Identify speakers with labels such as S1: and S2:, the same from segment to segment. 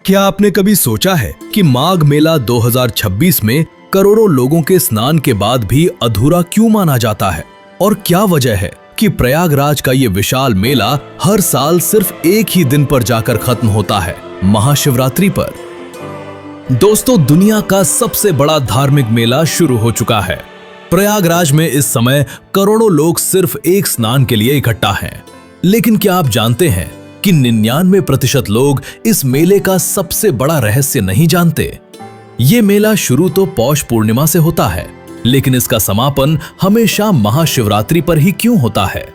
S1: क्या आपने कभी सोचा है कि माघ मेला 2026 में करोड़ों लोगों के स्नान के बाद भी अधूरा क्यों माना जाता है? और क्या वजह है कि प्रयागराज का ये विशाल मेला हर साल सिर्फ एक ही दिन पर जाकर खत्म होता है, महाशिवरात्रि पर? दोस्तों, दुनिया का सबसे बड़ा धार्मिक मेला शुरू हो चुका है। प्रयागराज में इस समय करोड़ों लोग सिर्फ एक स्नान के लिए इकट्ठा हैं। लेकिन क्या आप जानते हैं कि 99% लोग इस मेले का सबसे बड़ा रहस्य नहीं जानते? ये मेला शुरू तो पौष पूर्णिमा से होता है, लेकिन इसका समापन हमेशा महाशिवरात्रि पर ही क्यों होता है?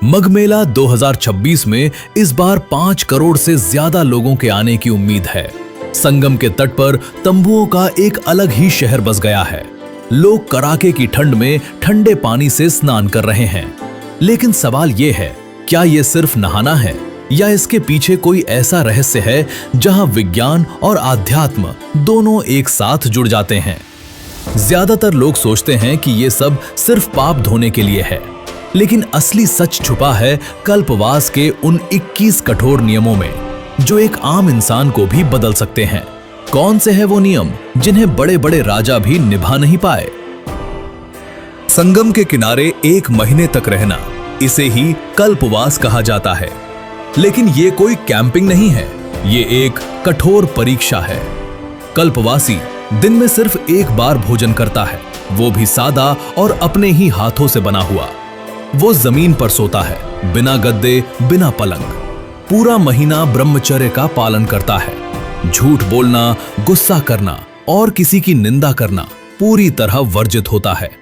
S1: मघ मेला 2026 में इस बार 5 करोड़ से ज्यादा लोगों के आने की उम्मीद है। संगम के तट पर तंबुओं का एक अलग ही शहर बस गया है। लोग कड़ाके की ठंड में ठंडे पानी से स्नान कर रहे हैं। लेकिन सवाल ये है, क्या ये सिर्फ नहाना है या इसके पीछे कोई ऐसा रहस्य है जहां विज्ञान और आध्यात्म दोनों एक साथ जुड़ जाते हैं? ज्यादातर लोग सोचते हैं कि ये सब सिर्फ पाप धोने के लिए है, लेकिन असली सच छुपा है कल्पवास के उन 21 कठोर नियमों में, जो एक आम इंसान को भी बदल सकते हैं। कौन से हैं वो नियम जिन्हें बड़े बड़े राजा भी निभा नहीं पाए? संगम के किनारे 1 महीने तक रहना, इसे ही कल्पवास कहा जाता है। लेकिन ये कोई कैंपिंग नहीं है, ये एक कठोर परीक्षा है। कल्पवासी दिन में सिर्फ एक बार भोजन करता है, वो भी सादा और अपने ही हाथों से बना हुआ। वो जमीन पर सोता है, बिना गद्दे, बिना पलंग। पूरा महीना ब्रह्मचर्य का पालन करता है। झूठ बोलना, गुस्सा करना और किसी की निंदा करना पूरी तरह वर्जित होता है।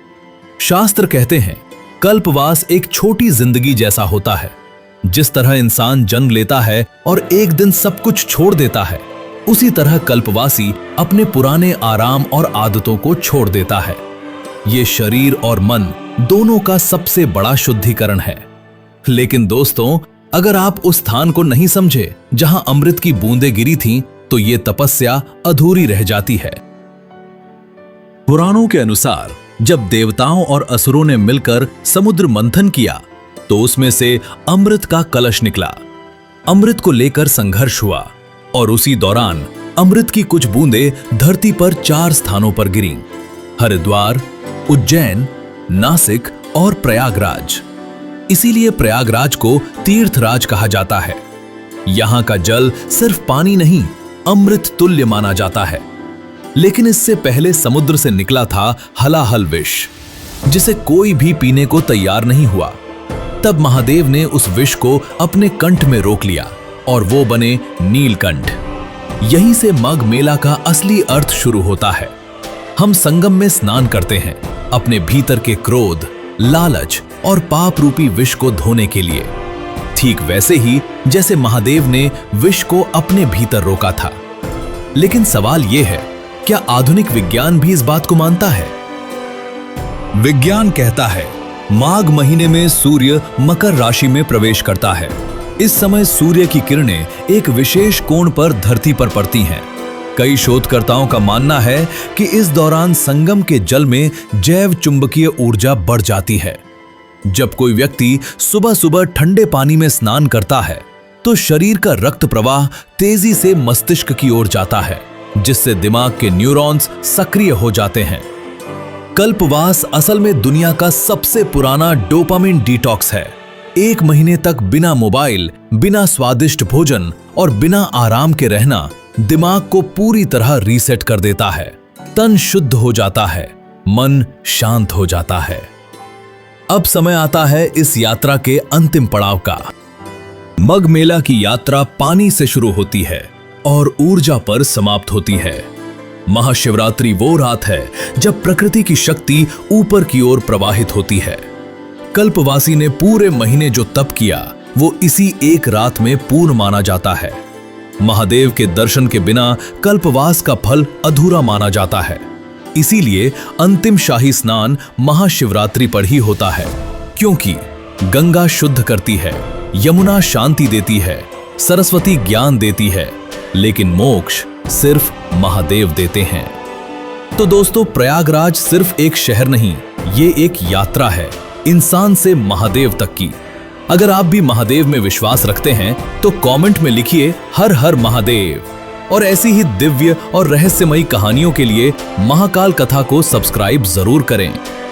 S1: शास्त्र कहते हैं, कल्पवास एक छोटी जिंदगी जैसा होता है। जिस तरह इंसान जन्म लेता है और एक दिन सब कुछ छोड़ देता है, उसी तरह कल्पवासी अपने पुराने आराम और आदतों को छोड़ देता है। ये शरीर और मन दोनों का सबसे बड़ा शुद्धिकरण है। लेकिन दोस्तों, अगर आप उस स्थान को नहीं समझे जहां अमृत की बूंदें गिरी थीं, तो ये तपस्या अधूरी रह जाती है। पुराणों के अनुसार जब देवताओं और असुरों ने मिलकर समुद्र मंथन किया, तो उसमें से अमृत का कलश निकला। अमृत को लेकर संघर्ष हुआ और उसी दौरान अमृत की कुछ बूंदें धरती पर 4 स्थानों पर गिरीं: हरिद्वार, उज्जैन, नासिक और प्रयागराज। इसीलिए प्रयागराज को तीर्थराज कहा जाता है। यहां का जल सिर्फ पानी नहीं, अमृत तुल्य माना जाता है। लेकिन इससे पहले समुद्र से निकला था हलाहल विष, जिसे कोई भी पीने को तैयार नहीं हुआ। तब महादेव ने उस विष को अपने कंठ में रोक लिया और वो बने नीलकंठ। यहीं से मघ मेला का असली अर्थ शुरू होता है। हम संगम में स्नान करते हैं अपने भीतर के क्रोध, लालच और पाप रूपी विष को धोने के लिए, ठीक वैसे ही जैसे महादेव ने विष को अपने भीतर रोका था। लेकिन सवाल यह है, क्या आधुनिक विज्ञान भी इस बात को मानता है? विज्ञान कहता है, माघ महीने में सूर्य मकर राशि में प्रवेश करता है। इस समय सूर्य की किरणें एक विशेष कोण पर धरती पर पड़ती हैं। कई शोधकर्ताओं का मानना है कि इस दौरान संगम के जल में जैव चुंबकीय ऊर्जा बढ़ जाती है। जब कोई व्यक्ति सुबह सुबह ठंडे पानी में स्नान करता है, तो शरीर का रक्त प्रवाह तेजी से मस्तिष्क की ओर जाता है, जिससे दिमाग के न्यूरॉन्स सक्रिय हो जाते हैं। कल्पवास असल में दुनिया का सबसे पुराना डोपामिन डिटॉक्स है। 1 महीने तक बिना मोबाइल, बिना स्वादिष्ट भोजन और बिना आराम के रहना दिमाग को पूरी तरह रीसेट कर देता है। तन शुद्ध हो जाता है, मन शांत हो जाता है। अब समय आता है इस यात्रा के अंतिम पड़ाव का। मघ मेला की यात्रा पानी से शुरू होती है और ऊर्जा पर समाप्त होती है। महाशिवरात्रि वो रात है जब प्रकृति की शक्ति ऊपर की ओर प्रवाहित होती है। कल्पवासी ने पूरे महीने जो तप किया, वो इसी एक रात में पूर्ण माना जाता है। महादेव के दर्शन के बिना कल्पवास का फल अधूरा माना जाता है। इसीलिए अंतिम शाही स्नान महाशिवरात्रि पर ही होता है, क्योंकि गंगा शुद्ध करती है, यमुना शांति देती है, सरस्वती ज्ञान देती है, लेकिन मोक्ष सिर्फ महादेव देते हैं। तो दोस्तों, प्रयागराज सिर्फ एक शहर नहीं, ये एक यात्रा है, इंसान से महादेव तक की। अगर आप भी महादेव में विश्वास रखते हैं तो कमेंट में लिखिए हर हर महादेव। और ऐसी ही दिव्य और रहस्यमयी कहानियों के लिए महाकाल कथा को सब्सक्राइब जरूर करें।